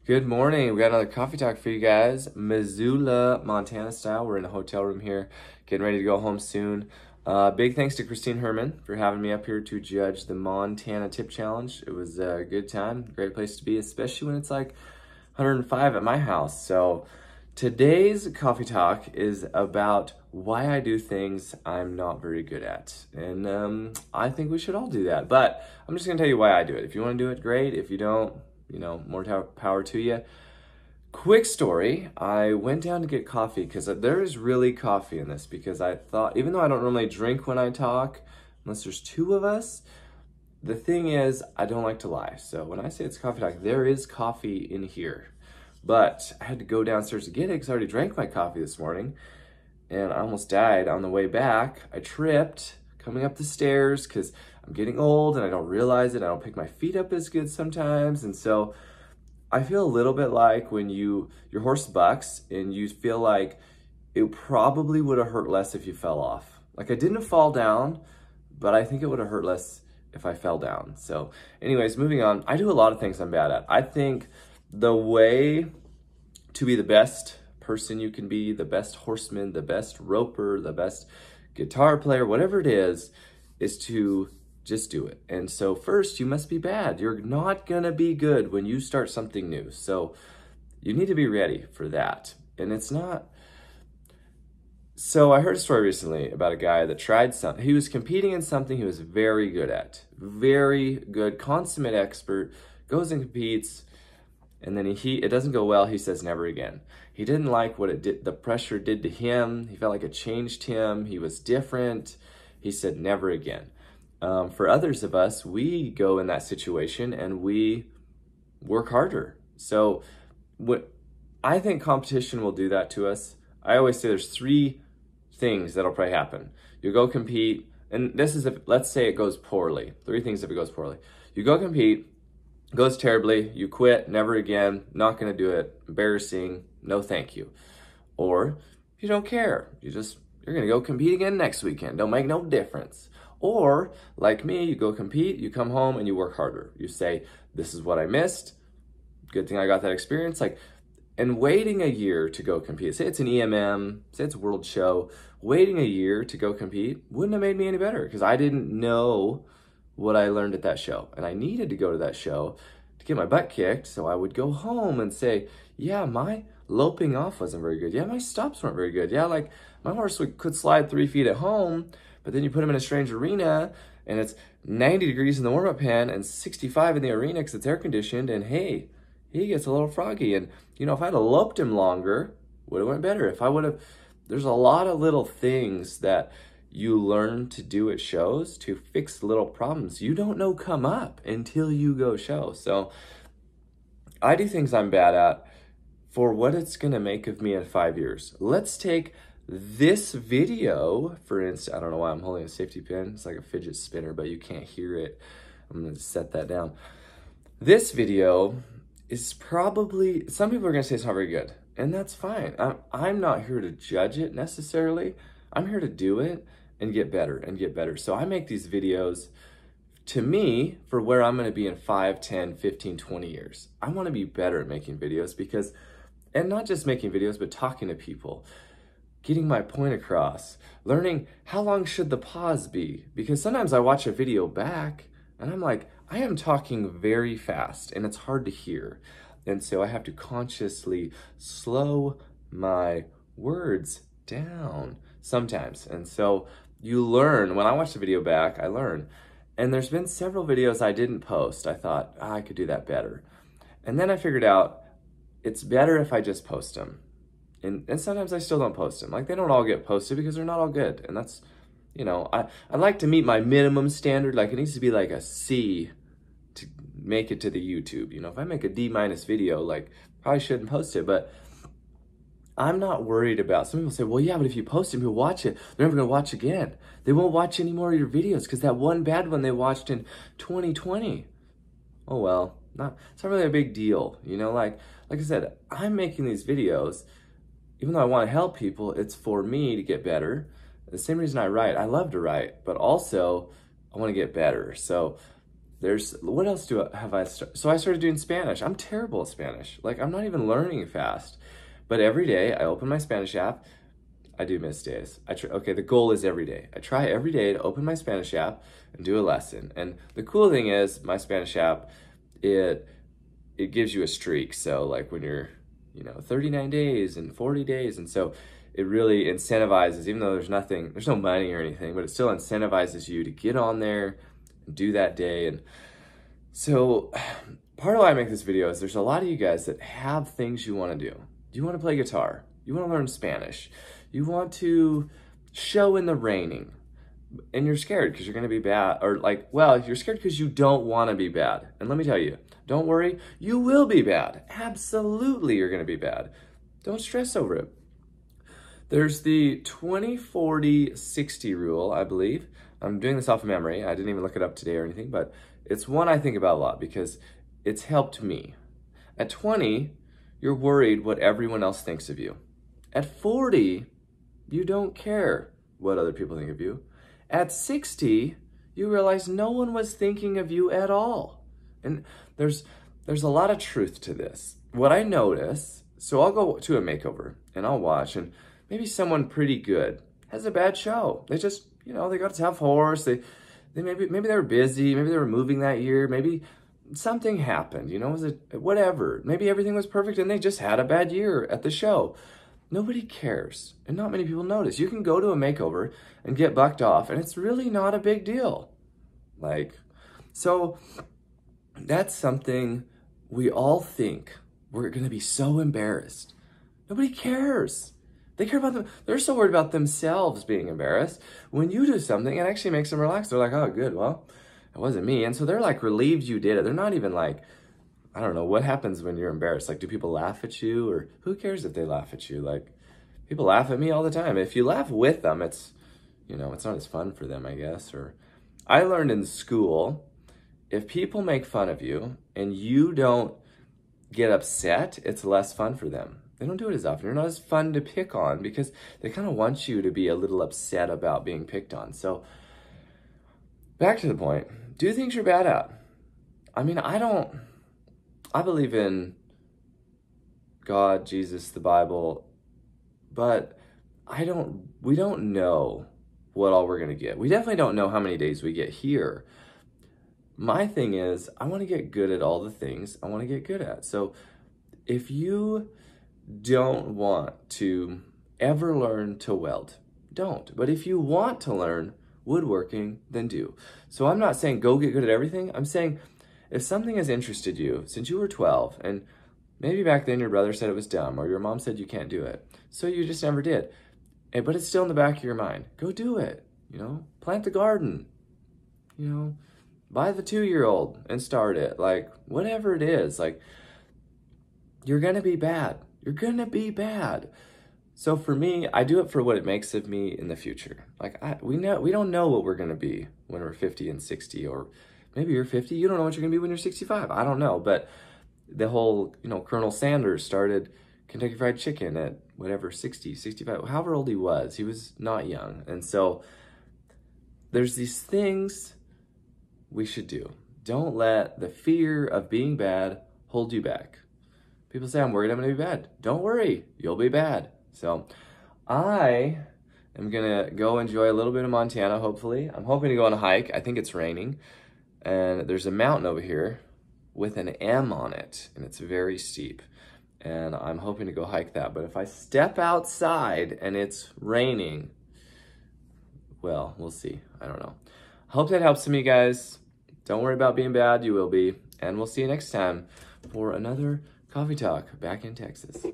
Good morning. We got another coffee talk for you guys. Missoula, Montana style. We're in a hotel room here, getting ready to go home soon. Big thanks to Christine Herman for having me up here to judge the Montana Tip Challenge. It was a good time, great place to be, especially when it's like 105 at my house. So today's coffee talk is about why I do things I'm not very good at. And I think we should all do that. But I'm just gonna tell you why I do it. If you wanna do it, great. If you don't, more power to you. Quick story, I went down to get coffee because there is really coffee in this, because I thought, even though I don't normally drink when I talk, unless there's two of us, the thing is, I don't like to lie. So when I say it's coffee talk, there is coffee in here. But I had to go downstairs to get it because I already drank my coffee this morning and I almost died on the way back. I tripped coming up the stairs because I'm getting old and I don't realize it. I don't pick my feet up as good sometimes. And so I feel a little bit like when your horse bucks and you feel like it probably would have hurt less if you fell off. Like, I didn't fall down, but I think it would have hurt less if I fell down. So anyways, moving on. I do a lot of things I'm bad at. I think the way to be the best person you can be, the best horseman, the best roper, the best guitar player, whatever it is to just do it. And so first, you must be bad. You're not gonna be good when you start something new. So you need to be ready for that. And it's not... So I heard a story recently about a guy that tried something. He was competing in something he was very good at. Very good, consummate expert, goes and competes, and then it doesn't go well. He says never again. He didn't like what it did, the pressure did to him. He felt like it changed him. He was different. He said never again. For others of us, we go in that situation and we work harder. So I think competition will do that to us. I always say there's three things that'll probably happen. You go compete, and this is if, let's say it goes poorly. Three things if it goes poorly. You go compete, goes terribly, you quit, never again, not gonna do it, embarrassing, no thank you. Or you don't care, you're gonna go compete again next weekend, don't make no difference. Or, like me, you go compete, you come home and you work harder. You say, this is what I missed, good thing I got that experience. And waiting a year to go compete, say it's an EMM, say it's a world show, waiting a year to go compete wouldn't have made me any better because I didn't know what I learned at that show. And I needed to go to that show to get my butt kicked, so I would go home and say, yeah, my loping off wasn't very good. Yeah, my stops weren't very good. Yeah, like my horse could slide 3 feet at home, but then you put him in a strange arena and it's 90 degrees in the warm-up pen and 65 in the arena because it's air conditioned, and hey, he gets a little froggy. And if I'd have loped him longer, would have went better. If I would have, there's a lot of little things that you learn to do at shows to fix little problems you don't know come up until you go show. So I do things I'm bad at for what it's gonna make of me in 5 years. Let's take this video, for instance. I don't know why I'm holding a safety pin. It's like a fidget spinner, but you can't hear it. I'm gonna set that down. This video is probably, some people are gonna say it's not very good, and that's fine. I'm not here to judge it necessarily. I'm here to do it and get better and get better. So I make these videos, to me, for where I'm gonna be in 5, 10, 15, 20 years. I wanna be better at making videos because, and not just making videos, but talking to people, getting my point across, learning how long should the pause be? Because sometimes I watch a video back and I'm like, I am talking very fast and it's hard to hear. And so I have to consciously slow my words down sometimes. And so you learn. When I watch the video back, I learn. And there's been several videos I didn't post. I thought, I could do that better. And then I figured out it's better if I just post them. And sometimes I still don't post them. Like, they don't all get posted because they're not all good. And that's, I like to meet my minimum standard. Like, it needs to be like a C to make it to the YouTube. If I make a D- video, like, probably shouldn't post it. But I'm not worried about, some people say, well, yeah, but if you post them, you'll watch it. They're never gonna watch again. They won't watch any more of your videos because that one bad one they watched in 2020. Oh, well, it's not really a big deal. Like I said, I'm making these videos, even though I want to help people, it's for me to get better. The same reason I write. I love to write, but also I want to get better. So what else have I started? So I started doing Spanish. I'm terrible at Spanish. Like, I'm not even learning fast. But every day I open my Spanish app. I do miss days. Okay, the goal is every day. I try every day to open my Spanish app and do a lesson. And the cool thing is my Spanish app, it gives you a streak. So like when you're, 39 days and 40 days. And so it really incentivizes, even though there's no money or anything, but it still incentivizes you to get on there and do that day. And so part of why I make this video is there's a lot of you guys that have things you want to do. You want to play guitar. You want to learn Spanish. You want to show in the raining. And you're scared because you're going to be bad. Or you're scared because you don't want to be bad. And let me tell you, don't worry, you will be bad. Absolutely, you're going to be bad. Don't stress over it. There's the 20-40-60 rule, I believe. I'm doing this off of memory. I didn't even look it up today or anything, but it's one I think about a lot because it's helped me. At 20, you're worried what everyone else thinks of you. At 40, you don't care what other people think of you. At 60, you realize no one was thinking of you at all. And there's a lot of truth to this. What I notice, so I'll go to a makeover and I'll watch, and maybe someone pretty good has a bad show. They just, they got a tough horse. They maybe they were busy. Maybe they were moving that year. Maybe something happened, whatever. Maybe everything was perfect and they just had a bad year at the show. Nobody cares, and not many people notice. You can go to a makeover and get bucked off, and it's really not a big deal. So that's something we all think we're going to be so embarrassed. Nobody cares. They care about them. They're so worried about themselves being embarrassed. When you do something, it actually makes them relax. They're like, oh, good, well, it wasn't me. And so they're relieved you did it. They're not even I don't know, what happens when you're embarrassed? Do people laugh at you? Or who cares if they laugh at you? People laugh at me all the time. If you laugh with them, it's not as fun for them, I guess. Or I learned in school, if people make fun of you and you don't get upset, it's less fun for them. They don't do it as often. You're not as fun to pick on because they kind of want you to be a little upset about being picked on. So back to the point, do things you're bad at. I believe in God, Jesus, the Bible, but we don't know what all we're going to get. We definitely don't know how many days we get here. My thing is, I want to get good at all the things I want to get good at. So if you don't want to ever learn to weld, don't. But if you want to learn woodworking, then do. So I'm not saying go get good at everything. I'm saying if something has interested you since you were 12, and maybe back then your brother said it was dumb, or your mom said you can't do it, so you just never did, but it's still in the back of your mind, go do it. Plant the garden, buy the 2-year-old and start it. Whatever it is, you're gonna be bad. You're gonna be bad. So for me, I do it for what it makes of me in the future. We don't know what we're gonna be when we're 50 and 60, or maybe you're 50, you don't know what you're gonna be when you're 65. I don't know, but the whole, Colonel Sanders started Kentucky Fried Chicken at whatever, 60, 65, however old he was not young. And so there's these things we should do. Don't let the fear of being bad hold you back. People say, I'm worried I'm gonna be bad. Don't worry, you'll be bad. So I am gonna go enjoy a little bit of Montana, hopefully. I'm hoping to go on a hike. I think it's raining. And there's a mountain over here with an M on it, and it's very steep. And I'm hoping to go hike that. But if I step outside and it's raining, well, we'll see. I don't know. Hope that helps some of you guys. Don't worry about being bad. You will be. And we'll see you next time for another Coffee Talk back in Texas.